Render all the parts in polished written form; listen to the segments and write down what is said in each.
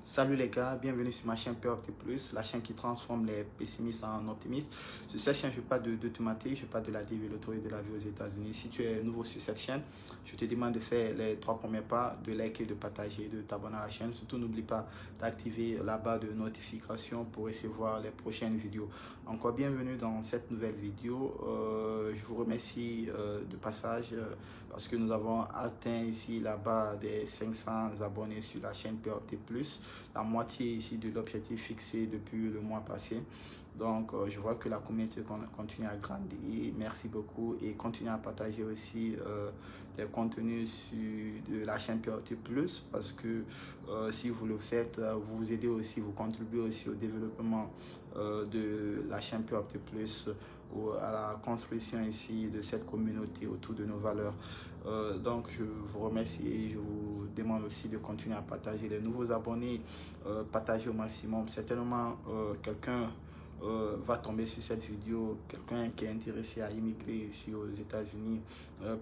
Salut les gars, bienvenue sur ma chaîne POPT+, la chaîne qui transforme les pessimistes en optimistes. Sur cette chaîne, je parle de thématiques, je parle de la développement et de la vie aux États-Unis. Si tu es nouveau sur cette chaîne, je te demande de faire les 3 premiers pas, de liker, de partager, de t'abonner à la chaîne. Surtout, n'oublie pas d'activer la barre de notification pour recevoir les prochaines vidéos. Encore bienvenue dans cette nouvelle vidéo. Je vous remercie de passage parce que nous avons atteint ici la barre des 500 abonnés sur la chaîne POPT+. La moitié ici de l'objectif fixé depuis le mois passé. Donc, je vois que la communauté continue à grandir. Merci beaucoup et continuez à partager aussi les contenus sur de la chaîne POPT+, parce que si vous le faites, vous vous aidez aussi, vous contribuez aussi au développement de la chaîne POPT+, ou à la construction ici de cette communauté autour de nos valeurs. Donc, je vous remercie et je vous demande aussi de continuer à partager les nouveaux abonnés, partager au maximum. Certainement, quelqu'un va tomber sur cette vidéo, quelqu'un qui est intéressé à immigrer ici aux États-Unis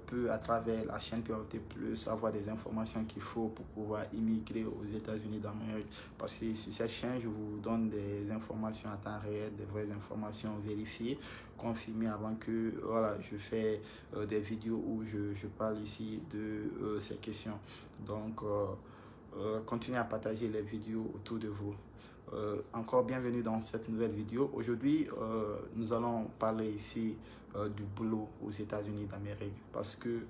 peut à travers la chaîne POPT+ avoir des informations qu'il faut pour pouvoir immigrer aux États-Unis d'Amérique. Parce que sur cette chaîne, je vous donne des informations à temps réel, des vraies informations vérifiées, confirmées avant que voilà, je fais des vidéos où je parle ici de ces questions. Donc, continuez à partager les vidéos autour de vous. Encore bienvenue dans cette nouvelle vidéo. Aujourd'hui, nous allons parler ici du boulot aux États-Unis d'Amérique parce que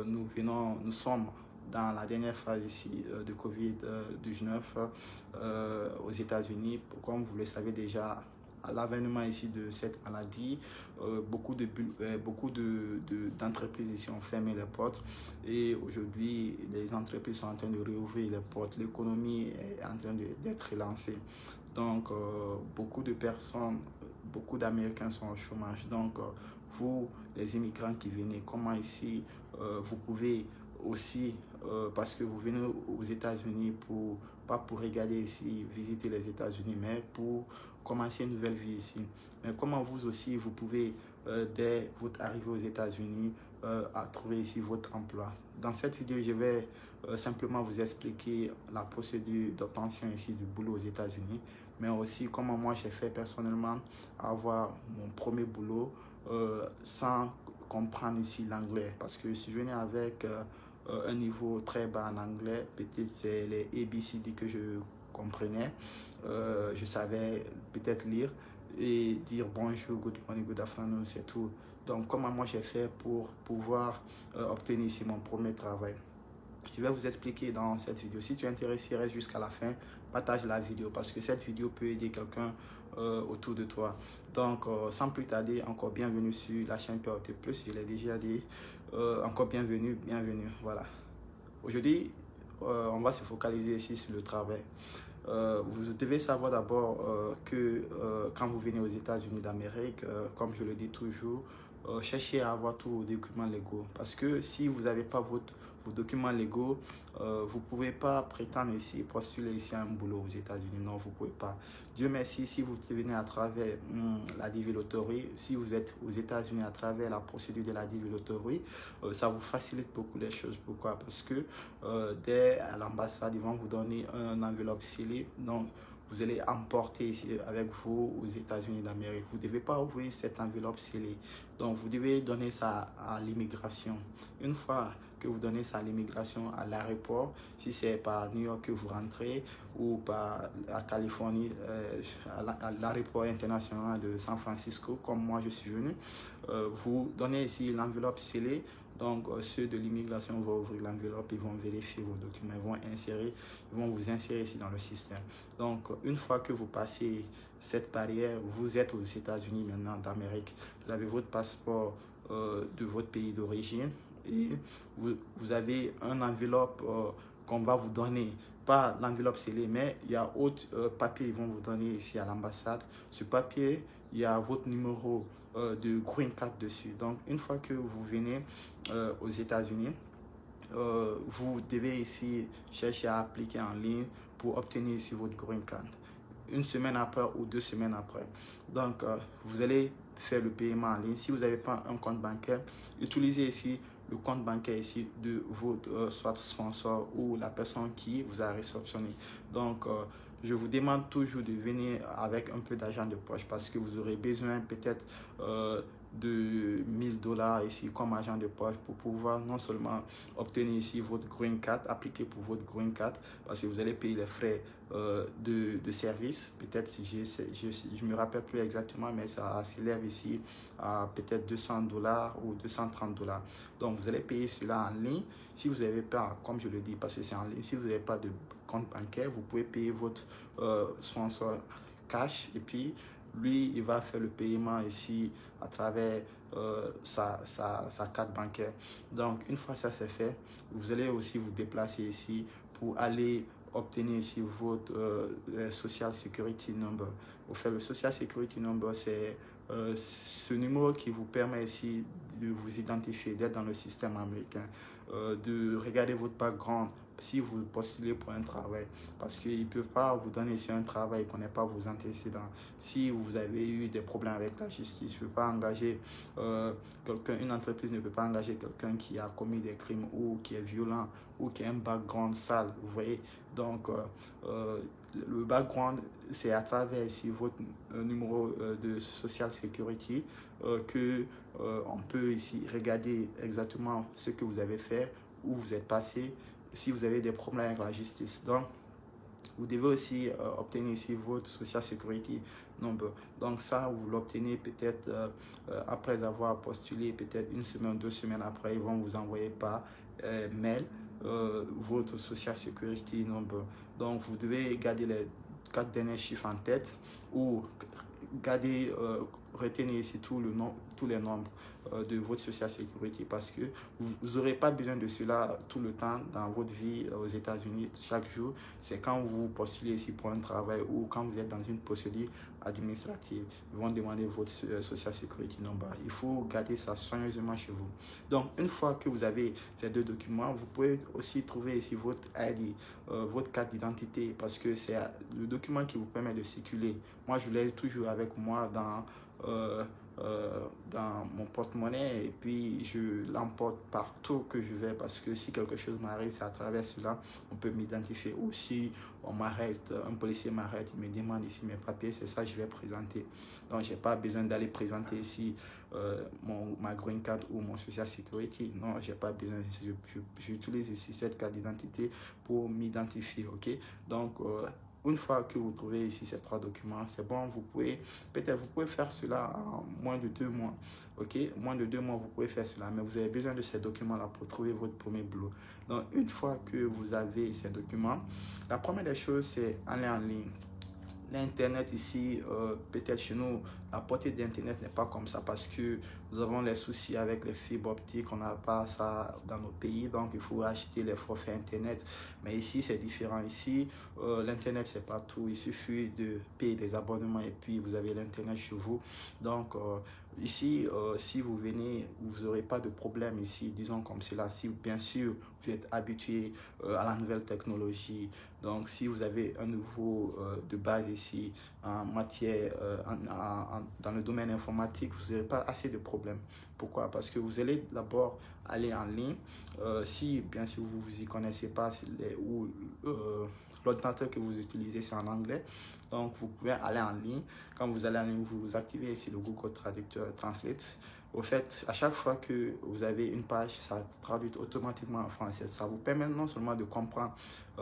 nous sommes dans la dernière phase ici de Covid-19 aux États-Unis. Comme vous le savez déjà, à l'avènement ici de cette maladie, beaucoup d'entreprises ici ont fermé les portes et aujourd'hui les entreprises sont en train de réouvrir les portes. L'économie est en train d'être relancée. Donc beaucoup de personnes, beaucoup d'Américains sont au chômage. Donc vous, les immigrants qui venez, comment ici vous pouvez aussi, parce que vous venez aux États-Unis pas pour regarder ici, visiter les États-Unis, mais pour commencer une nouvelle vie ici. Mais comment vous aussi, vous pouvez, dès votre arrivée aux États-Unis, à trouver ici votre emploi. Dans cette vidéo, je vais simplement vous expliquer la procédure d'obtention ici du boulot aux États-Unis, mais aussi comment moi j'ai fait personnellement à avoir mon premier boulot sans comprendre ici l'anglais, parce que je suis venu avec un niveau très bas en anglais. Peut-être c'est les ABCD que je comprenais. Je savais peut-être lire et dire bonjour, good morning, good afternoon, c'est tout. Donc, comment moi j'ai fait pour pouvoir obtenir ici mon premier travail. Je vais vous expliquer dans cette vidéo. Si tu es intéressé, reste jusqu'à la fin, partage la vidéo parce que cette vidéo peut aider quelqu'un autour de toi. Donc, sans plus tarder, encore bienvenue sur la chaîne POPT+, je l'ai déjà dit. Encore bienvenue. Voilà. Aujourd'hui, on va se focaliser ici sur le travail. Vous devez savoir d'abord que quand vous venez aux États-Unis d'Amérique, comme je le dis toujours, cherchez à avoir tous vos documents légaux. Parce que si vous n'avez pas vos documents légaux, vous ne pouvez pas prétendre ici, postuler ici à un boulot aux États-Unis. Non, vous ne pouvez pas. Dieu merci, si vous venez à travers la DV Lottery, si vous êtes aux États-Unis à travers la procédure de la DV Lottery, ça vous facilite beaucoup les choses. Pourquoi? Parce que dès à l'ambassade, ils vont vous donner un enveloppe scellée. Donc, vous allez emporter ici avec vous aux États-Unis d'Amérique. Vous ne devez pas ouvrir cette enveloppe scellée. Donc, vous devez donner ça à l'immigration. Une fois que vous donnez ça à l'immigration à l'aéroport, si c'est par New York que vous rentrez ou par la Californie, à l'aéroport international de San Francisco, comme moi je suis venu, vous donnez ici l'enveloppe scellée. Donc, ceux de l'immigration vont ouvrir l'enveloppe, ils vont vérifier vos documents, ils vont vous insérer ici dans le système. Donc, une fois que vous passez cette barrière, vous êtes aux États-Unis maintenant d'Amérique. Vous avez votre passeport de votre pays d'origine et vous avez un enveloppe qu'on va vous donner. Pas l'enveloppe scellée, mais il y a autre papier qu'ils vont vous donner ici à l'ambassade. Ce papier, il y a votre numéro de green card dessus. Donc, une fois que vous venez aux États-Unis, vous devez ici chercher à appliquer en ligne pour obtenir ici votre green card. Une semaine après ou 2 semaines après. Donc, vous allez faire le paiement en ligne. Si vous n'avez pas un compte bancaire, utilisez ici le compte bancaire ici de votre soit sponsor ou la personne qui vous a réceptionné. Donc, je vous demande toujours de venir avec un peu d'argent de poche parce que vous aurez besoin peut-être de 1000 $ ici comme argent de poche pour pouvoir non seulement obtenir ici votre green card, appliquer pour votre green card parce que vous allez payer les frais de service. Peut-être si je me rappelle plus exactement, mais ça s'élève ici à peut-être 200 $ ou 230 $. Donc vous allez payer cela en ligne. Si vous n'avez pas, comme je le dis, parce que c'est en ligne, si vous n'avez pas de compte bancaire, vous pouvez payer votre sponsor cash et puis lui, il va faire le paiement ici à travers sa carte bancaire. Donc, une fois ça c'est fait, vous allez aussi vous déplacer ici pour aller obtenir ici votre Social Security Number. Vous faites le Social Security Number, c'est ce numéro qui vous permet ici de vous identifier, d'être dans le système américain, de regarder votre background si vous postulez pour un travail, parce qu'ils ne peuvent pas vous donner ici un travail, ils ne connaissent pas vos antécédents. Si vous avez eu des problèmes avec la justice, je ne peux pas engager quelqu'un, une entreprise ne peut pas engager quelqu'un qui a commis des crimes ou qui est violent ou qui a un background sale, vous voyez. Donc, le background, c'est à travers ici votre numéro de Social Security que on peut ici regarder exactement ce que vous avez fait, où vous êtes passé, si vous avez des problèmes avec la justice. Donc, vous devez aussi obtenir ici votre Social Security Number. Donc ça, vous l'obtenez peut-être après avoir postulé, peut-être une semaine, 2 semaines après, ils vont vous envoyer par mail votre Social Security Number. Donc vous devez garder les 4 derniers chiffres en tête ou garder, retenir ici tous les nombres de votre Social Security parce que vous n'aurez pas besoin de cela tout le temps dans votre vie aux États-Unis chaque jour. C'est quand vous postulez ici pour un travail ou quand vous êtes dans une procédure administrative, ils vont demander votre Social Security Number. Il faut garder ça soigneusement chez vous. Donc, une fois que vous avez ces 2 documents, vous pouvez aussi trouver ici votre ID, votre carte d'identité parce que c'est le document qui vous permet de circuler. Moi, je l'ai toujours avec moi dans mon porte-monnaie et puis je l'emporte partout que je vais parce que si quelque chose m'arrive, c'est à travers cela on peut m'identifier. Ou si on m'arrête, un policier m'arrête, il me demande ici mes papiers, c'est ça que je vais présenter. Donc j'ai pas besoin d'aller présenter ici ma green card ou mon social security. Non, j'ai pas besoin. J'utilise ici cette carte d'identité pour m'identifier. Ok, donc une fois que vous trouvez ici ces 3 documents, c'est bon, vous pouvez faire cela en moins de 2 mois. Ok, moins de 2 mois, vous pouvez faire cela, mais vous avez besoin de ces documents-là pour trouver votre premier boulot. Donc, une fois que vous avez ces documents, la première des choses, c'est aller en ligne. L'Internet ici, peut-être chez nous, la portée d'Internet n'est pas comme ça parce que nous avons les soucis avec les fibres optiques, on n'a pas ça dans nos pays, donc il faut acheter les forfaits Internet. Mais ici, c'est différent. Ici, l'Internet, c'est partout. Il suffit de payer des abonnements et puis vous avez l'Internet chez vous. Donc, ici, si vous venez, vous n'aurez pas de problème ici, disons comme cela. Si bien sûr, vous êtes habitué à la nouvelle technologie, donc si vous avez un niveau de base ici en matière, dans le domaine informatique, vous n'aurez pas assez de problèmes. Pourquoi? Parce que vous allez d'abord aller en ligne. Si bien sûr vous vous y connaissez pas ou l'ordinateur que vous utilisez c'est en anglais, donc vous pouvez aller en ligne. Quand vous allez en ligne, vous activez ici le Google Traducteur Translate. Au fait, à chaque fois que vous avez une page, ça traduit automatiquement en français. Ça vous permet non seulement de comprendre,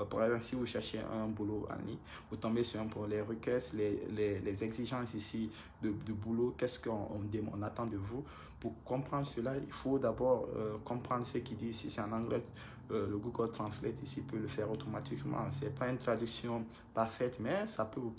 par exemple, si vous cherchez un boulot en ligne, vous tombez sur pour les requêtes, les exigences ici de boulot, qu'est-ce qu'on attend de vous. Pour comprendre cela, il faut d'abord comprendre ce qu'il dit. Si c'est en anglais, le Google Translate ici peut le faire automatiquement. Ce n'est pas une traduction parfaite, mais ça peut vous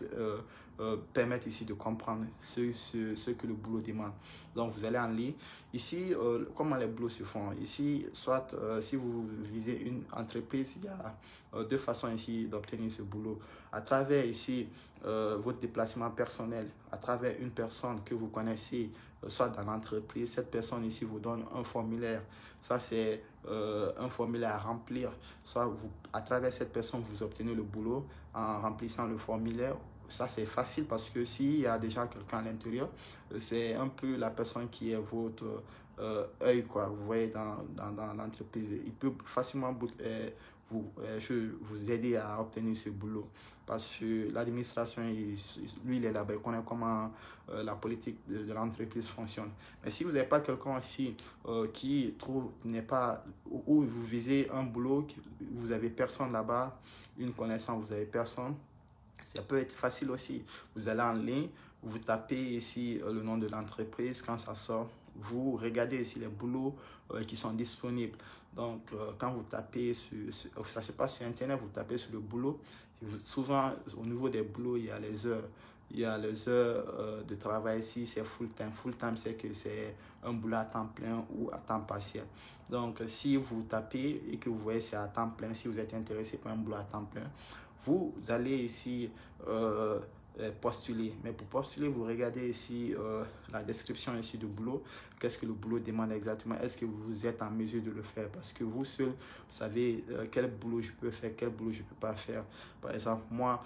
permettre ici de comprendre ce que le boulot demande. Donc, vous allez en ligne. Ici, comment les boulots se font? Ici, soit si vous visez une entreprise, il y a 2 façons ici d'obtenir ce boulot. À travers ici votre déplacement personnel, à travers une personne que vous connaissez, soit dans l'entreprise, cette personne ici vous donne un formulaire. Ça, c'est un formulaire à remplir. Soit à travers cette personne, vous obtenez le boulot en remplissant le formulaire. ça c'est facile parce que s'il y a déjà quelqu'un à l'intérieur, c'est un peu la personne qui est votre œil, quoi. Vous voyez, dans l'entreprise, il peut facilement vous aider à obtenir ce boulot. Parce que l'administration, lui, il est là-bas, il connaît comment la politique de l'entreprise fonctionne. Mais si vous n'avez pas quelqu'un aussi qui trouve, n'est pas, où vous visez un boulot, vous n'avez personne là-bas, une connaissance, vous n'avez personne, ça peut être facile aussi. Vous allez en ligne, vous tapez ici le nom de l'entreprise, quand ça sort, vous regardez ici les boulots qui sont disponibles. Donc, quand vous tapez, ça se passe sur Internet, vous tapez sur le boulot. Souvent, au niveau des boulots, il y a les heures. Il y a les heures de travail ici, c'est full time. Full time, c'est que c'est un boulot à temps plein ou à temps partiel. Donc, si vous tapez et que vous voyez c'est à temps plein, si vous êtes intéressé par un boulot à temps plein, vous allez ici postuler. Mais pour postuler, vous regardez ici la description ici du boulot. Qu'est-ce que le boulot demande exactement? Est-ce que vous êtes en mesure de le faire? Parce que vous seul, vous savez quel boulot je peux faire, quel boulot je ne peux pas faire. Par exemple, moi,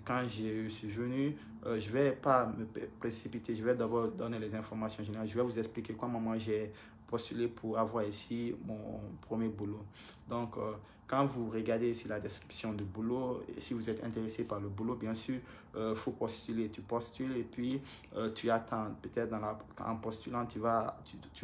quand je suis venu, je ne vais pas me précipiter. Je vais d'abord donner les informations générales. Je vais vous expliquer comment moi j'ai postulé pour avoir ici mon premier boulot. Donc, quand vous regardez ici la description du boulot, et si vous êtes intéressé par le boulot, bien sûr, faut postuler. Tu postules et puis tu attends. Peut-être en postulant, tu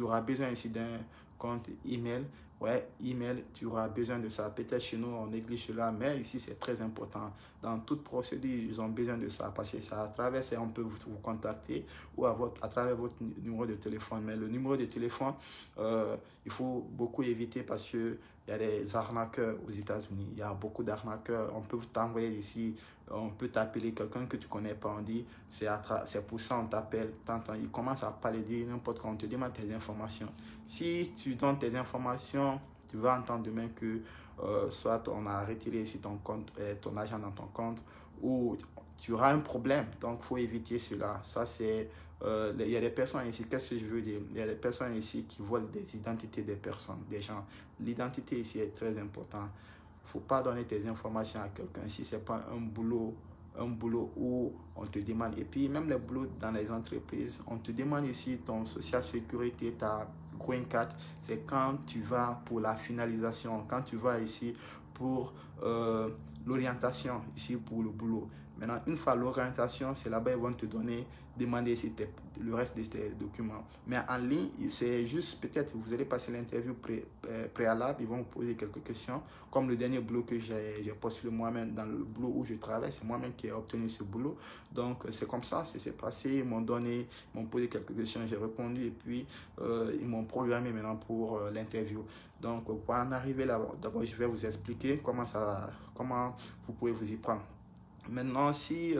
auras besoin ici d'un compte email. Ouais, email, tu auras besoin de ça. Peut-être chez nous, on néglige cela, mais ici, c'est très important. Dans toute procédure, ils ont besoin de ça parce que ça, à travers ça, on peut vous contacter ou à travers votre numéro de téléphone. Mais le numéro de téléphone, il faut beaucoup éviter parce que il y a des arnaqueurs aux États-Unis. Il y a beaucoup d'arnaqueurs. On peut t'envoyer ici, on peut t'appeler quelqu'un que tu ne connais pas. On dit, c'est pour ça on t'appelle. Il commence à parler, dire n'importe quoi. On te demande tes informations. Si tu donnes tes informations, tu vas entendre demain que soit on a retiré ici ton compte, ton argent dans ton compte, ou tu auras un problème. Donc, il faut éviter cela. Ça, c'est... il y a des personnes ici, qu'est-ce que je veux dire? Il y a des personnes ici qui volent des identités des personnes, des gens. L'identité ici est très importante. Il ne faut pas donner tes informations à quelqu'un si ce n'est pas un boulot où on te demande. Et puis, même les boulots dans les entreprises, on te demande ici ton social sécurité, ta green card. C'est quand tu vas pour la finalisation, quand tu vas ici pour l'orientation, ici pour le boulot. Maintenant, une fois l'orientation, c'est là-bas ils vont te demander si le reste de tes documents. Mais en ligne, c'est juste peut-être vous allez passer l'interview préalable, ils vont vous poser quelques questions. Comme le dernier boulot que j'ai postulé moi-même dans le boulot où je travaille, c'est moi-même qui ai obtenu ce boulot. Donc c'est comme ça, c'est passé, ils m'ont posé quelques questions, j'ai répondu et puis ils m'ont programmé maintenant pour l'interview. Donc pour en arriver là, d'abord je vais vous expliquer comment vous pouvez vous y prendre. Maintenant, si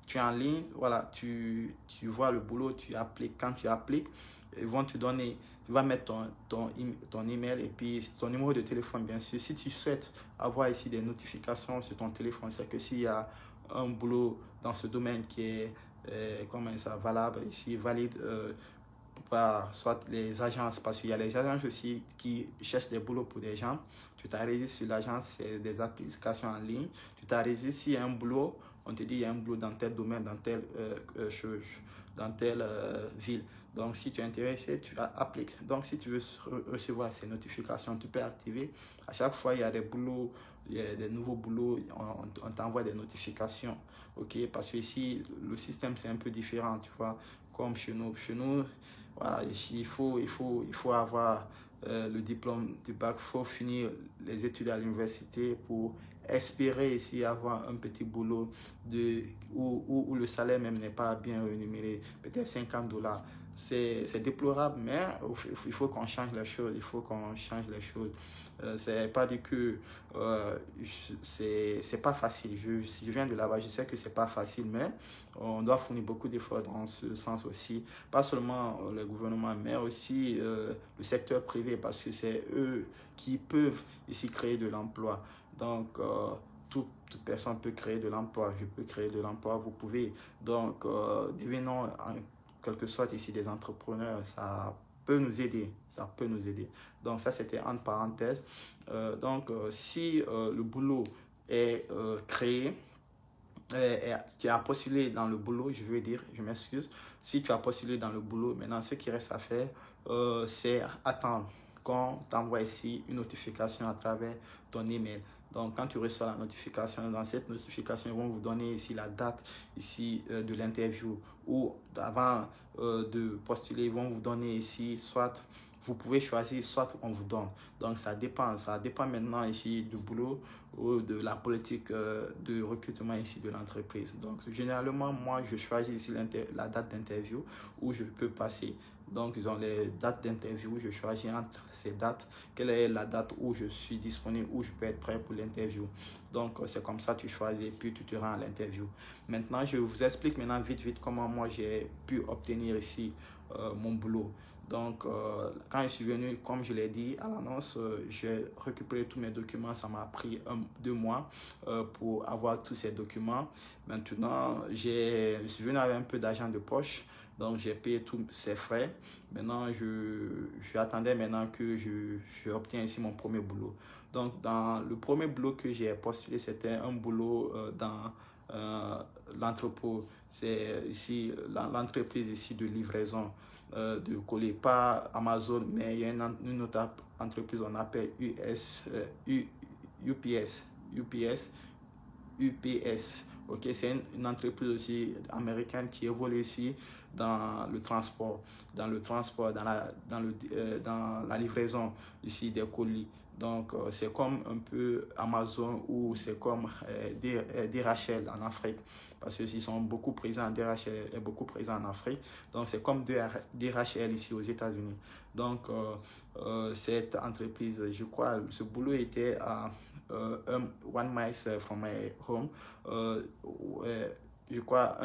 tu es en ligne, voilà, tu vois le boulot, tu appliques. Quand tu appliques, ils vont te donner, tu vas mettre ton email et puis ton numéro de téléphone, bien sûr. Si tu souhaites avoir ici des notifications sur ton téléphone, c'est que s'il y a un boulot dans ce domaine qui est valable, ici, valide, par soit les agences, parce qu'il y a les agences aussi qui cherchent des boulots pour des gens. Tu t'enregistres sur l'agence, c'est des applications en ligne. Tu t'enregistres, s'il y a un boulot, on te dit il y a un boulot dans tel domaine, dans telle chose, dans telle ville. Donc, si tu es intéressé, tu appliques. Donc, si tu veux recevoir ces notifications, tu peux activer. À chaque fois, il y a des boulots, il y a des nouveaux boulots, on t'envoie des notifications. OK? Parce que ici, le système, c'est un peu différent, tu vois, comme chez nous. Chez nous, voilà, il faut avoir le diplôme du bac, il faut finir les études à l'université pour espérer ici avoir un petit boulot où le salaire même n'est pas bien rémunéré, peut-être $50. C'est déplorable, mais il faut qu'on change les choses, il faut qu'on change les choses. C'est pas dit que c'est pas facile. Je viens de là-bas, je sais que c'est pas facile, mais on doit fournir beaucoup d'efforts dans ce sens aussi. Pas seulement le gouvernement, mais aussi le secteur privé, parce que c'est eux qui peuvent ici créer de l'emploi. Donc, toute personne peut créer de l'emploi. Je peux créer de l'emploi, vous pouvez. Donc, devenons en quelque sorte ici des entrepreneurs. Ça peut nous aider. Ça peut nous aider. Donc, ça, c'était entre parenthèses. Si le boulot est créé, tu as postulé dans le boulot, je veux dire, je m'excuse. Si tu as postulé dans le boulot, maintenant, ce qui reste à faire, c'est attendre qu'on t'envoie ici une notification à travers ton email. Donc, quand tu reçois la notification, dans cette notification, ils vont vous donner ici la date ici de l'interview ou avant de postuler, ils vont vous donner ici soit vous pouvez choisir, soit on vous donne. Donc, ça dépend maintenant ici du boulot ou de la politique de recrutement ici de l'entreprise. Donc, généralement, moi, je choisis ici la date d'interview où je peux passer. Donc, ils ont les dates d'interview. Je choisis entre ces dates. Quelle est la date où je suis disponible, où je peux être prêt pour l'interview. Donc, c'est comme ça, tu choisis et puis tu te rends à l'interview. Maintenant, je vous explique maintenant vite comment moi j'ai pu obtenir ici mon boulot. Donc, quand je suis venu, comme je l'ai dit à l'annonce, j'ai récupéré tous mes documents. Ça m'a pris 2 mois pour avoir tous ces documents. Maintenant, je suis venu avec un peu d'argent de poche. Donc, j'ai payé tous ces frais. Maintenant, j'attendais maintenant que je obtienne ici mon premier boulot. Donc, dans le premier boulot que j'ai postulé, c'était un boulot dans l'entrepôt. C'est ici l'entreprise ici de livraison de colis, pas Amazon, mais il y a une autre entreprise, on appelle UPS. UPS. Ok, c'est une entreprise aussi américaine qui évolue ici dans le transport, dans la livraison ici des colis. Donc, c'est comme un peu Amazon ou c'est comme DHL en Afrique. Parce qu'ils sont beaucoup présents, DHL est beaucoup présent en Afrique. Donc, c'est comme DHL ici aux États-Unis. Donc, cette entreprise, je crois, ce boulot était à 1 mile from my home. Je crois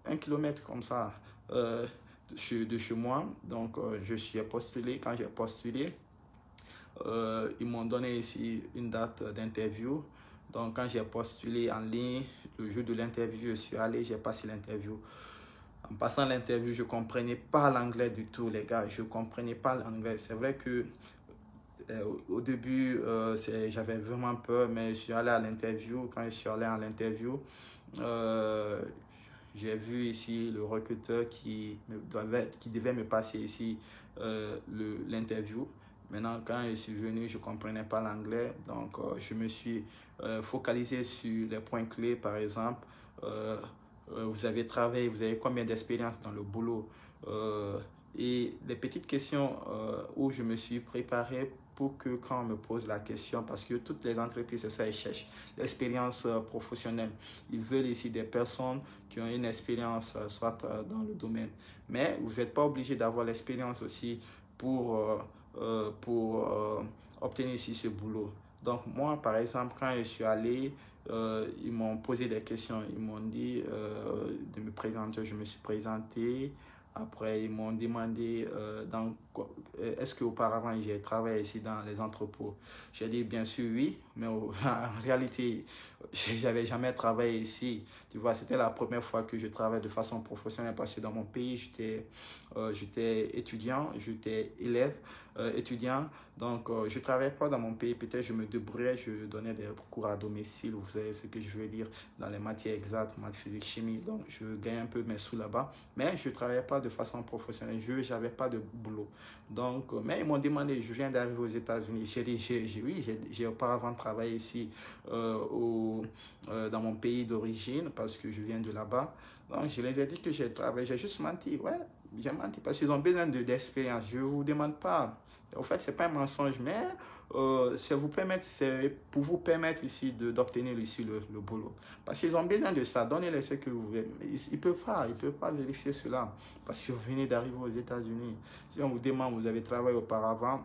1 kilomètre comme ça de chez moi. Donc, je suis postulé. Quand j'ai postulé, ils m'ont donné ici une date d'interview. Donc, quand j'ai postulé en ligne, le jour de l'interview, je suis allé, j'ai passé l'interview. En passant l'interview, je ne comprenais pas l'anglais du tout, les gars. Je ne comprenais pas l'anglais. C'est vrai que au début, j'avais vraiment peur, mais je suis allé à l'interview. Quand je suis allé à l'interview, j'ai vu ici le recruteur qui devait me passer ici l'interview. Maintenant, quand je suis venu, je ne comprenais pas l'anglais. Donc, je me suis focalisé sur les points clés, par exemple. Vous avez travaillé, vous avez combien d'expérience dans le boulot et les petites questions où je me suis préparé pour que quand on me pose la question, parce que toutes les entreprises, c'est ça, elles cherchent l'expérience professionnelle. Ils veulent ici des personnes qui ont une expérience soit dans le domaine. Mais vous n'êtes pas obligé d'avoir l'expérience aussi pour obtenir ici ce boulot. Donc moi, par exemple, quand je suis allé, ils m'ont posé des questions. Ils m'ont dit de me présenter. Je me suis présenté. Après, ils m'ont demandé est-ce qu'auparavant j'ai travaillé ici dans les entrepôts. J'ai dit bien sûr oui, mais en réalité, j'avais jamais travaillé ici. Tu vois, c'était la première fois que je travaillais de façon professionnelle parce que dans mon pays, j'étais étudiant, j'étais élève, étudiant. Donc, je ne travaillais pas dans mon pays. Peut-être je me débrouillais, je donnais des cours à domicile. Vous savez ce que je veux dire dans les matières exactes, maths, physique, chimie. Donc, je gagnais un peu mes sous là-bas. Mais je ne travaillais pas de façon professionnelle. Je n'avais pas de boulot. Donc, mais ils m'ont demandé, je viens d'arriver aux États-Unis. J'ai dit, oui, j'ai auparavant travaillé ici dans mon pays d'origine parce que je viens de là-bas. Donc, je les ai dit que j'ai travaillé. J'ai juste menti. Ouais, j'ai menti parce qu'ils ont besoin d'expérience. Je ne vous demande pas. En fait, ce n'est pas un mensonge, mais c'est pour vous permettre ici d'obtenir ici le boulot. Parce qu'ils ont besoin de ça. Donnez-les ce que vous voulez. Ils ne peuvent pas vérifier cela parce que vous venez d'arriver aux États-Unis. Si on vous demande, vous avez travaillé auparavant,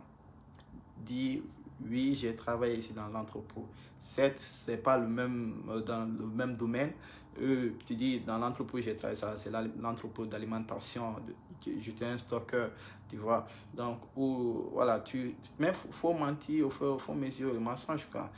dit oui, j'ai travaillé ici dans l'entrepôt. Certes, ce n'est pas dans le même domaine. Tu dis dans l'entrepôt, j'ai travaillé ça, c'est l'entrepôt d'alimentation. J'étais un stockeur, tu vois. Donc, voilà, mais il faut mentir, il faut mesurer le mensonge, quoi.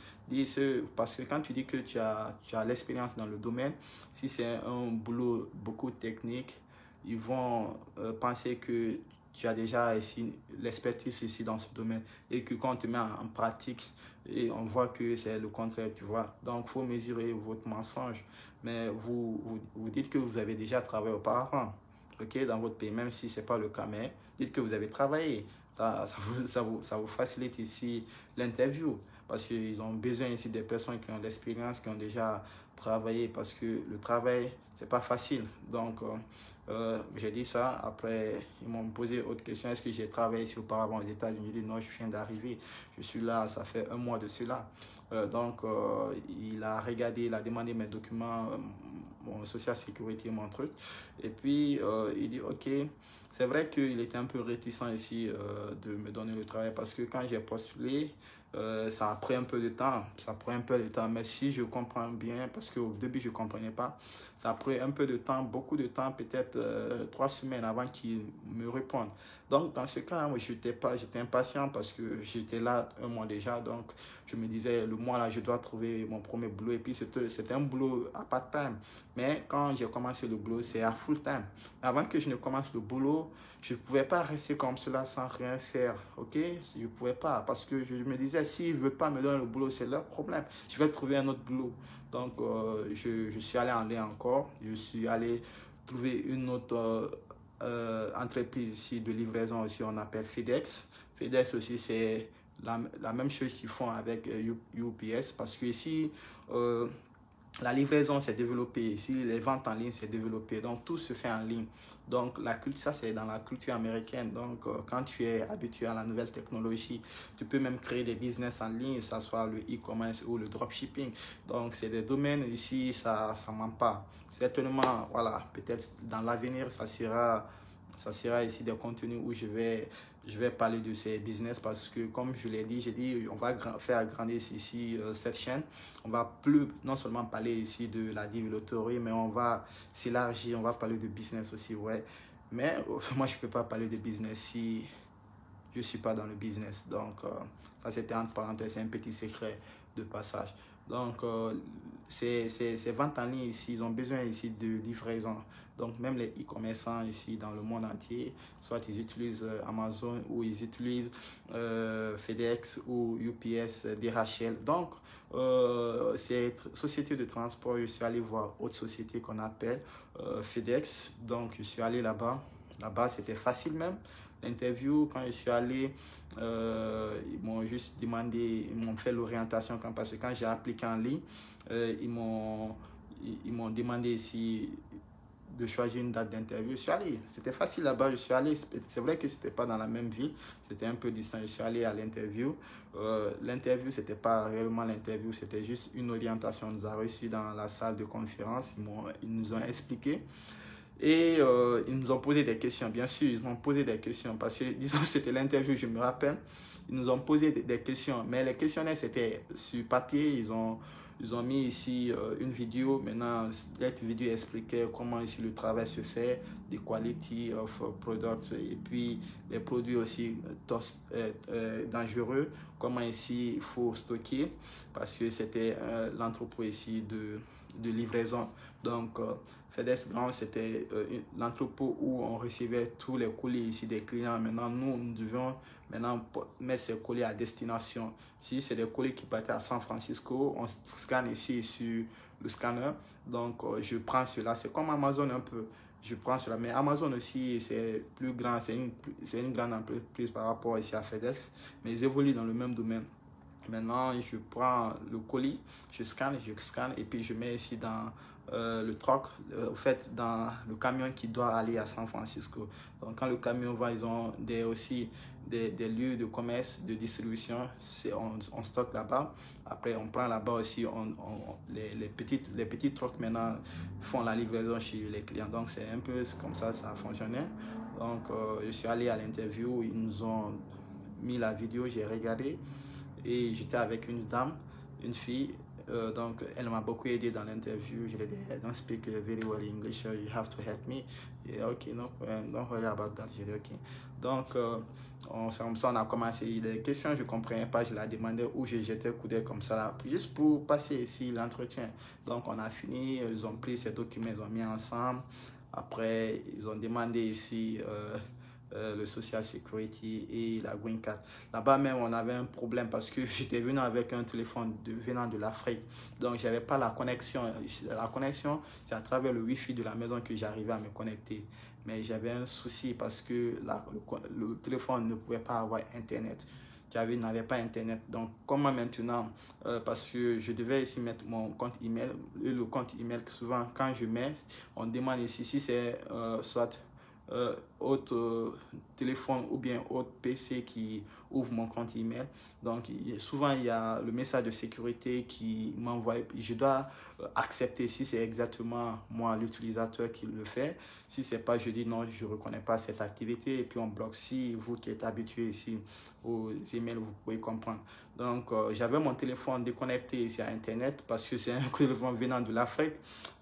Parce que quand tu dis que tu as l'expérience dans le domaine, si c'est un boulot beaucoup technique, ils vont penser que tu as déjà ici l'expertise ici dans ce domaine et que quand on te met en pratique et on voit que c'est le contraire, tu vois. Donc, il faut mesurer votre mensonge. Mais vous dites que vous avez déjà travaillé auparavant, ok, dans votre pays, même si ce n'est pas le cas, mais dites que vous avez travaillé. Ça vous facilite ici l'interview parce qu'ils ont besoin ici des personnes qui ont de l'expérience, qui ont déjà travaillé parce que le travail, c'est pas facile. Donc, j'ai dit ça. Après, ils m'ont posé autre question. Est-ce que j'ai travaillé ici auparavant aux États-Unis? J'ai dit non, je viens d'arriver. Je suis là, ça fait un mois de cela. Il a regardé, il a demandé mes documents, mon social sécurité, mon truc. Et puis, il dit, OK, c'est vrai qu'il était un peu réticent ici de me donner le travail parce que quand j'ai postulé, ça a pris un peu de temps. Ça prend un peu de temps. Mais si je comprends bien, parce qu'au début, je ne comprenais pas, ça a pris un peu de temps, beaucoup de temps, peut-être 3 semaines avant qu'il me réponde. Donc, dans ce cas, moi, j'étais impatient parce que j'étais là un mois déjà. Donc, je me disais, le mois là, je dois trouver mon premier boulot. Et puis, c'était un boulot à part-time. Mais quand j'ai commencé le boulot, c'est à full-time. Avant que je ne commence le boulot, je ne pouvais pas rester comme cela sans rien faire. OK? Je ne pouvais pas. Parce que je me disais, s'ils ne veulent pas me donner le boulot, c'est leur problème. Je vais trouver un autre boulot. Donc, je suis allé en ligne encore. Je suis allé trouver une autre entreprise ici de livraison aussi, on appelle FedEx. FedEx aussi, c'est la même chose qu'ils font avec UPS parce que ici, la livraison s'est développée ici, les ventes en ligne s'est développé, donc tout se fait en ligne. Donc la culture, ça c'est dans la culture américaine. Donc quand tu es habitué à la nouvelle technologie, tu peux même créer des business en ligne, que ce soit le e-commerce ou le dropshipping. Donc c'est des domaines ici, ça ment pas. Certainement, voilà, peut-être dans l'avenir, ça sera ici des contenus où je vais parler de ces business parce que comme je l'ai dit, j'ai dit on va faire grandir ici cette chaîne. On va plus non seulement parler ici de la développerie, mais on va s'élargir, on va parler de business aussi, ouais. Mais moi, je ne peux pas parler de business si je ne suis pas dans le business. Donc, ça, c'était entre parenthèses, un petit secret de passage. Donc, ces ventes en ligne ici, ils ont besoin ici de livraison. Donc, même les e-commerçants ici dans le monde entier, soit ils utilisent Amazon ou ils utilisent FedEx ou UPS, DHL. Donc, ces sociétés de transport, je suis allé voir autre société qu'on appelle FedEx. Donc, je suis allé là-bas. Là-bas, c'était facile même. L'interview, quand je suis allé, ils m'ont juste demandé, ils m'ont fait l'orientation parce que quand j'ai appliqué en ligne, ils m'ont demandé ici de choisir une date d'interview. Je suis allé, c'était facile là-bas, je suis allé. C'est vrai que c'était pas dans la même ville, c'était un peu distant. Je suis allé à l'interview. L'interview, c'était pas réellement l'interview, c'était juste une orientation. On nous a reçus dans la salle de conférence, ils nous ont expliqué. Et ils nous ont posé des questions, bien sûr, ils ont posé des questions parce que, disons, c'était l'interview, je me rappelle. Ils nous ont posé des questions, mais les questionnaires, c'était sur papier. Ils ont mis ici une vidéo. Maintenant, cette vidéo expliquait comment ici le travail se fait, the quality of products, et puis les produits aussi dangereux, comment ici il faut stocker, parce que c'était l'entrepôt ici de livraison. Donc, FedEx Grand, c'était l'entrepôt où on recevait tous les colis ici des clients. Maintenant, nous devions maintenant mettre ces colis à destination. Si c'est des colis qui partaient à San Francisco, on scanne ici sur le scanner. Donc, je prends cela. C'est comme Amazon un peu. Je prends cela. Mais Amazon aussi, c'est plus grand. C'est une grande entreprise par rapport ici à FedEx. Mais ils évoluent dans le même domaine. Maintenant, je prends le colis, je scanne et puis je mets ici dans le truck, en fait, dans le camion qui doit aller à San Francisco. Donc, quand le camion va, ils ont aussi des lieux de commerce, de distribution. On stocke là-bas. Après, on prend là-bas aussi, les petits trucks maintenant font la livraison chez les clients. Donc, c'est un peu comme ça a fonctionné. Donc, je suis allé à l'interview, ils nous ont mis la vidéo, j'ai regardé. Et j'étais avec une dame, une fille, donc elle m'a beaucoup aidé dans l'interview. Je lui ai dit, I don't speak very well English, so you have to help me. Et ok, no problem, don't worry about that. J'ai dit ok. Donc, comme ça, on a commencé. Les questions, je ne comprenais pas, je la demandais où je jetais le coup d'œil comme ça, là, juste pour passer ici l'entretien. Donc, on a fini, ils ont pris ces documents, ils ont mis ensemble. Après, ils ont demandé ici le Social Security et la Green Card. Là-bas même, on avait un problème parce que j'étais venu avec un téléphone venant de l'Afrique. Donc, j'avais pas la connexion. La connexion, c'est à travers le Wi-Fi de la maison que j'arrivais à me connecter. Mais j'avais un souci parce que le téléphone ne pouvait pas avoir Internet. N'avais pas Internet. Donc, comment maintenant, parce que je devais ici mettre mon compte email, et le compte email, souvent, quand je mets, on demande ici si c'est soit autre téléphone ou bien autre PC qui ouvre mon compte email. Donc, souvent, il y a le message de sécurité qui m'envoie. Je dois accepter si c'est exactement moi, l'utilisateur, qui le fait. Si c'est pas, je dis non, je ne reconnais pas cette activité et puis on bloque. Si vous qui êtes habitué ici aux emails, vous pouvez comprendre. Donc, j'avais mon téléphone déconnecté ici à Internet parce que c'est un téléphone venant de l'Afrique.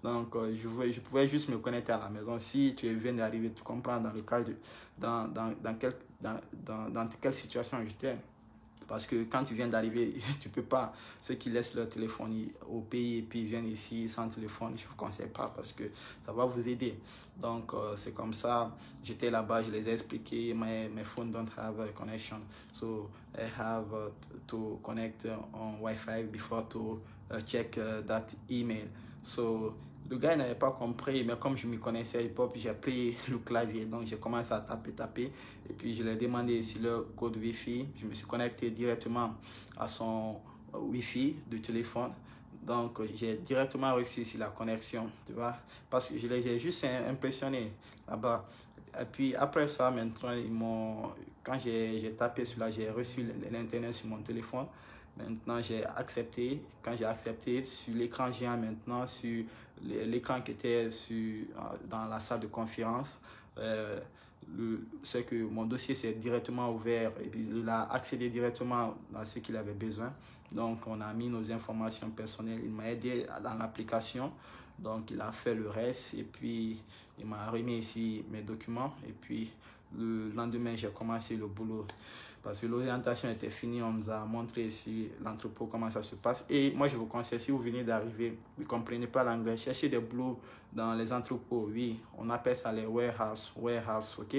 Donc, je pouvais juste me connecter à la maison. Si tu viens d'arriver, tu comprends dans le cas de, dans quelle situation j'étais. Parce que quand tu viens d'arriver, tu peux pas, ceux qui laissent leur téléphone au pays et puis viennent ici sans téléphone, je ne vous conseille pas parce que ça va vous aider. Donc, c'est comme ça, j'étais là-bas, je les ai expliqué, my phone don't have a connection. So, I have to connect on Wi-Fi before to check that email. So, le gars n'avait pas compris, mais comme je me connaissais à l'époque, j'ai pris le clavier. Donc, j'ai commencé à taper. Et puis, je lui ai demandé si le code Wi-Fi. Je me suis connecté directement à son Wi-Fi du téléphone. Donc, j'ai directement reçu ici la connexion, tu vois. Parce que j'ai juste impressionné là-bas. Et puis, après ça, maintenant, quand j'ai tapé sur là, j'ai reçu l'Internet sur mon téléphone. Maintenant, j'ai accepté. Quand j'ai accepté, sur l'écran géant maintenant, sur l'écran qui était dans la salle de conférence, c'est que mon dossier s'est directement ouvert et puis il a accédé directement à ce qu'il avait besoin. Donc, on a mis nos informations personnelles. Il m'a aidé dans l'application. Donc, il a fait le reste et puis il m'a remis ici mes documents. Et puis, le lendemain, j'ai commencé le boulot. Parce que l'orientation était finie, on nous a montré ici l'entrepôt, comment ça se passe. Et moi, je vous conseille, si vous venez d'arriver, vous ne comprenez pas l'anglais, cherchez des boulots dans les entrepôts. Oui, on appelle ça les warehouse, ok?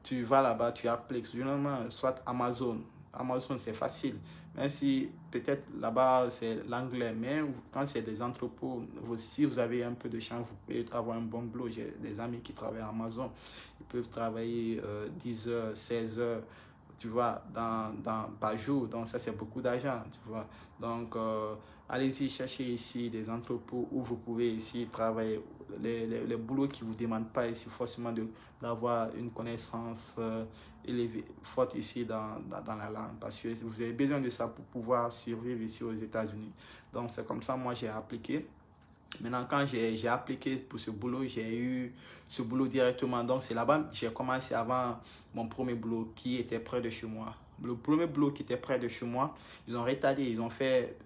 Tu vas là-bas, tu appliques, généralement, soit Amazon. Amazon, c'est facile. Même si peut-être là-bas, c'est l'anglais, mais quand c'est des entrepôts, si vous avez un peu de chance, vous pouvez avoir un bon boulot. J'ai des amis qui travaillent à Amazon. Ils peuvent travailler 10 heures, 16 heures, tu vois, par jour. Donc, ça, c'est beaucoup d'argent, tu vois. Donc, allez-y chercher ici des entrepôts où vous pouvez ici travailler. Les boulots qui ne vous demandent pas ici forcément d'avoir une connaissance élevée, forte ici dans la langue. Parce que vous avez besoin de ça pour pouvoir survivre ici aux États-Unis. Donc, c'est comme ça, moi, j'ai appliqué. Maintenant, quand j'ai appliqué pour ce boulot, j'ai eu ce boulot directement. Donc, c'est là-bas que j'ai commencé avant mon premier boulot qui était près de chez moi. Le premier boulot qui était près de chez moi, ils ont retardé. Ils ont fait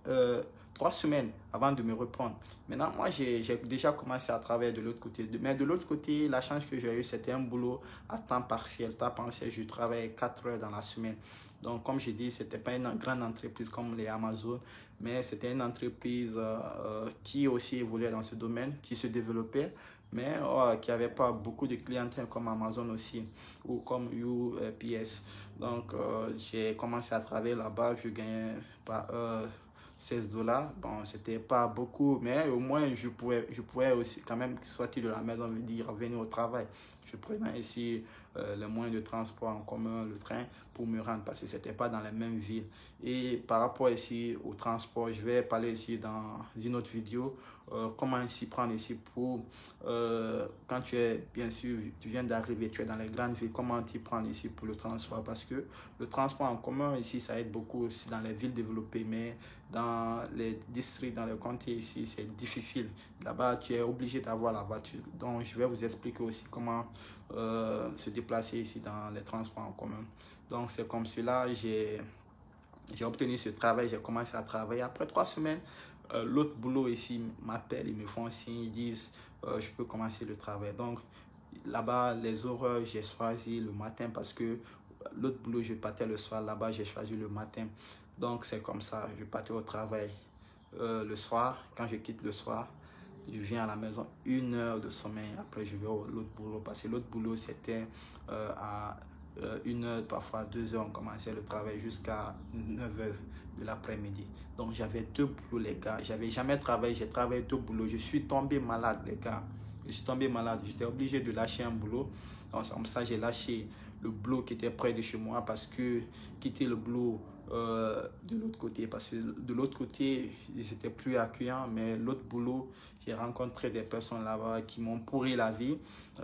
3 semaines avant de me reprendre. Maintenant, moi, j'ai déjà commencé à travailler de l'autre côté. Mais de l'autre côté, la chance que j'ai eue, c'était un boulot à temps partiel. Temps partiel, je travaillais 4 heures dans la semaine. Donc, comme j'ai dit, ce n'était pas une grande entreprise comme les Amazon, mais c'était une entreprise qui aussi évoluait dans ce domaine, qui se développait, mais qui n'avait pas beaucoup de clientèle comme Amazon aussi, ou comme UPS. Donc, j'ai commencé à travailler là-bas, je gagnais par heure $16. Bon, c'était pas beaucoup, mais au moins, je pouvais aussi quand même sortir de la maison, veut dire venir au travail. Je prenais ici le moyen de transport en commun, le train, pour me rendre parce que c'était pas dans la même ville. Et par rapport ici au transport, je vais parler ici dans une autre vidéo comment s'y prendre ici pour quand tu es, bien sûr, tu viens d'arriver, tu es dans les grandes villes, comment t'y prendre ici pour le transport parce que le transport en commun ici, ça aide beaucoup aussi dans les villes développées, mais dans les districts, dans les comtés ici, c'est difficile. Là-bas, tu es obligé d'avoir la voiture. Donc, je vais vous expliquer aussi comment se déplacer ici dans les transports en commun. Donc, c'est comme cela, j'ai obtenu ce travail, j'ai commencé à travailler. Après 3 semaines, l'autre boulot ici m'appelle, ils me font signe, ils disent je peux commencer le travail. Donc, là-bas, les horaires, j'ai choisi le matin parce que l'autre boulot, je partais le soir. Là-bas, j'ai choisi le matin. Donc, c'est comme ça, je partais au travail le soir. Quand je quitte le soir, je viens à la maison, 1 heure de sommeil. Après, je vais à l'autre boulot parce que l'autre boulot, c'était à 1 heure, parfois 2 heures, on commençait le travail jusqu'à 9 heures de l'après-midi. Donc j'avais 2 boulots, les gars. J'avais jamais travaillé, j'ai travaillé 2 boulots. Je suis tombé malade, les gars. Je suis tombé malade. J'étais obligé de lâcher un boulot. Donc comme ça, j'ai lâché le boulot qui était près de chez moi parce que quitter le boulot de l'autre côté, parce que de l'autre côté, c'était plus accueillant, mais l'autre boulot, j'ai rencontré des personnes là-bas qui m'ont pourri la vie.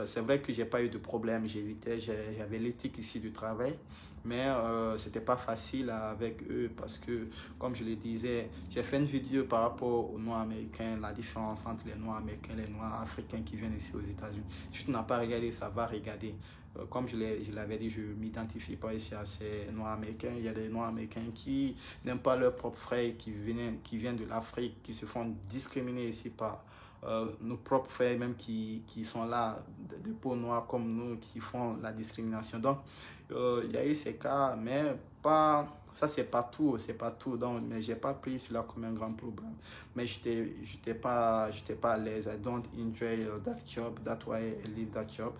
C'est vrai que j'ai pas eu de problème, j'avais l'éthique ici du travail, mais c'était pas facile avec eux parce que, comme je le disais, j'ai fait une vidéo par rapport aux Noirs américains, la différence entre les Noirs américains et les Noirs africains qui viennent ici aux États-Unis. Si tu n'as pas regardé, ça va regarder. Comme je l'avais dit, je ne m'identifie pas ici à ces Noirs américains. Il y a des Noirs américains qui n'aiment pas leurs propres frères qui viennent de l'Afrique, qui se font discriminer ici par nos propres frères, même qui sont là, de peau noire comme nous, qui font la discrimination. Donc, il y a eu ces cas, mais pas... Ça, c'est pas tout, c'est pas tout. Donc, mais j'ai pas pris cela comme un grand problème. Mais j'étais pas à l'aise. I don't enjoy that job. That's why I leave that job.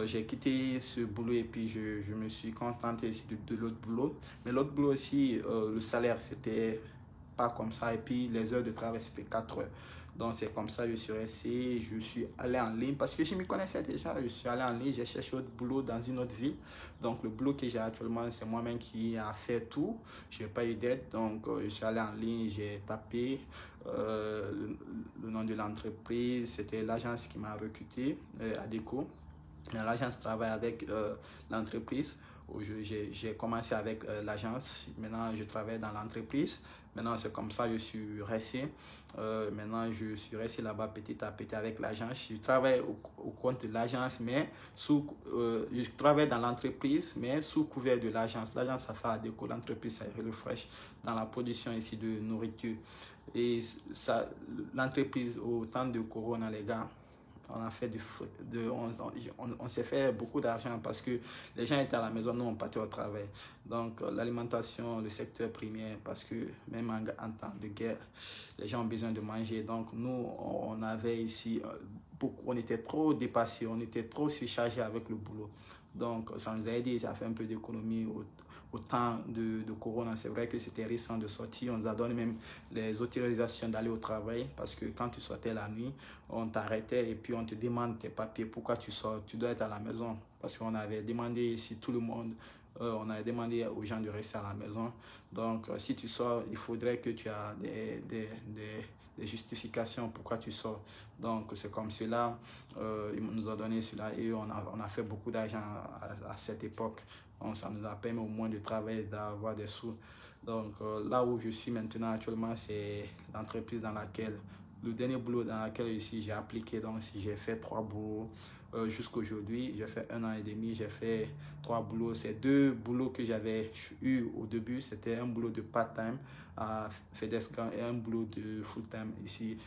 J'ai quitté ce boulot et puis je me suis contenté ici de l'autre boulot. Mais l'autre boulot aussi, le salaire, c'était pas comme ça. Et puis, les heures de travail, c'était 4 heures. Donc, c'est comme ça, je suis resté, je suis allé en ligne parce que je me connaissais déjà. Je suis allé en ligne, j'ai cherché autre boulot dans une autre ville. Donc, le boulot que j'ai actuellement, c'est moi-même qui a fait tout. Je n'ai pas eu d'aide. Donc, je suis allé en ligne, j'ai tapé le nom de l'entreprise. C'était l'agence qui m'a recruté, Adecco. Mais l'agence travaille avec l'entreprise. J'ai commencé avec l'agence, maintenant je travaille dans l'entreprise. Maintenant c'est comme ça que je suis resté. Maintenant je suis resté là-bas petit à petit avec l'agence. Je travaille au compte de l'agence, mais je travaille dans l'entreprise, mais sous couvert de l'agence. L'agence ça fait Adecco, l'entreprise ça refresh dans la production ici de nourriture. Et ça, l'entreprise au temps de Corona, les gars, on a fait on s'est fait beaucoup d'argent parce que les gens étaient à la maison, nous on partait au travail. Donc l'alimentation, le secteur primaire, parce que même en temps de guerre, les gens ont besoin de manger. Donc nous, on avait ici beaucoup, on était trop dépassés, on était trop surchargés avec le boulot. Donc ça nous a aidé, ça a fait un peu d'économie au temps de Corona. C'est vrai que c'était récent de sortir. On nous a donné même les autorisations d'aller au travail parce que quand tu sortais la nuit, on t'arrêtait et puis on te demande tes papiers. Pourquoi tu sors? Tu dois être à la maison parce qu'on avait demandé ici tout le monde. On avait demandé aux gens de rester à la maison. Donc, si tu sors, il faudrait que tu aies des justifications pourquoi tu sors. Donc, c'est comme cela. Ils nous ont donné cela et on a fait beaucoup d'argent à cette époque. Ça nous a permis au moins de travailler, d'avoir des sous. Donc, là où je suis maintenant actuellement, c'est l'entreprise dans laquelle, le dernier boulot dans lequel ici j'ai appliqué. Donc, si j'ai fait 3 boulots jusqu'à aujourd'hui, j'ai fait 1 an et demi, j'ai fait 3 boulots. C'est 2 boulots que j'avais eu au début. C'était un boulot de part-time à FedEx et un boulot de full-time ici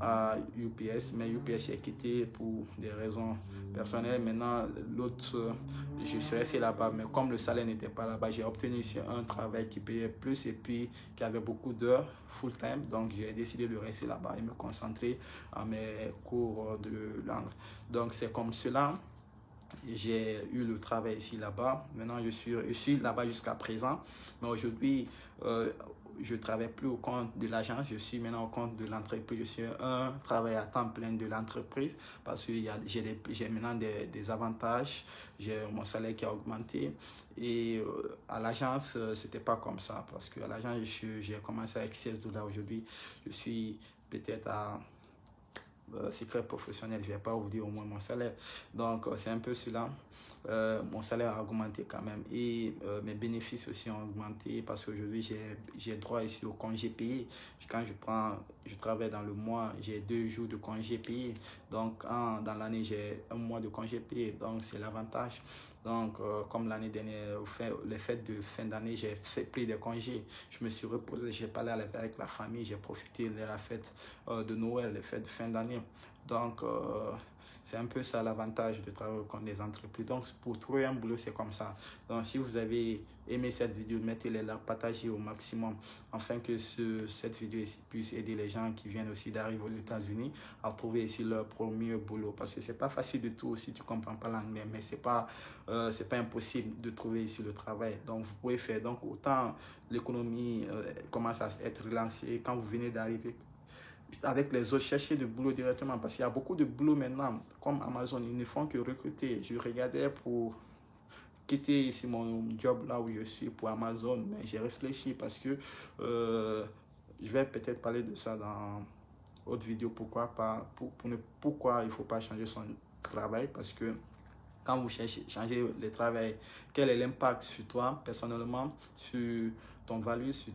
à UPS. Mais UPS, j'ai quitté pour des raisons personnelles. Maintenant, l'autre, je suis resté là-bas. Mais comme le salaire n'était pas là-bas, j'ai obtenu ici un travail qui payait plus et puis qui avait beaucoup d'heures full-time. Donc, j'ai décidé de rester là-bas et me concentrer à mes cours de langue. Donc, c'est comme cela. J'ai eu le travail ici là-bas. Maintenant, je suis là-bas jusqu'à présent. Mais aujourd'hui, je ne travaille plus au compte de l'agence. Je suis maintenant au compte de l'entreprise. Je suis un travail à temps plein de l'entreprise parce que j'ai maintenant des avantages. J'ai mon salaire qui a augmenté. Et à l'agence, ce n'était pas comme ça parce qu'à l'agence, j'ai commencé avec $16. Aujourd'hui, je suis peut-être à secret professionnel, je ne vais pas vous dire au moins mon salaire. Donc, c'est un peu cela. Mon salaire a augmenté quand même et mes bénéfices aussi ont augmenté parce qu'aujourd'hui, j'ai droit ici au congé payé. Quand je travaille dans le mois, j'ai 2 jours de congé payé. Donc, dans l'année, j'ai 1 mois de congé payé. Donc, c'est l'avantage. Donc, comme l'année dernière, les fêtes de fin d'année, j'ai pris des congés. Je me suis reposé, j'ai parlé avec la famille, j'ai profité de la fête de Noël, les fêtes de fin d'année. Donc, c'est un peu ça l'avantage de travailler au compte des entreprises. Donc, pour trouver un boulot, c'est comme ça. Donc, si vous avez aimé cette vidéo, mettez-les là, partagez au maximum afin que cette vidéo ici puisse aider les gens qui viennent aussi d'arriver aux États-Unis à trouver ici leur premier boulot. Parce que c'est pas facile du tout si tu comprends pas l'anglais, mais c'est pas impossible de trouver ici le travail. Donc, vous pouvez faire. Donc, autant l'économie commence à être relancée quand vous venez d'arriver avec les autres, chercher du boulot directement parce qu'il y a beaucoup de boulot maintenant, comme Amazon, ils ne font que recruter. Je regardais pour quitter ici mon job là où je suis pour Amazon, mais j'ai réfléchi parce que je vais peut-être parler de ça dans autre vidéo. Pourquoi pas, pourquoi il ne faut pas changer son travail, parce que quand vous cherchez changer le travail, quel est l'impact sur toi personnellement, sur ton value, sur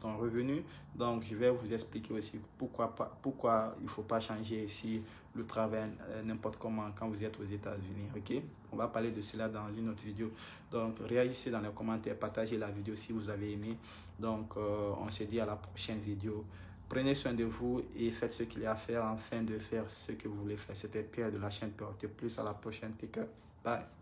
ton revenu. Donc, je vais vous expliquer aussi pourquoi il ne faut pas changer ici le travail n'importe comment quand vous êtes aux États-Unis. Ok? On va parler de cela dans une autre vidéo. Donc, réagissez dans les commentaires, partagez la vidéo si vous avez aimé. Donc, on se dit à la prochaine vidéo. Prenez soin de vous et faites ce qu'il y a à faire afin de faire ce que vous voulez faire. C'était Pierre de la chaîne Peur Plus. À la prochaine. Take care. Bye.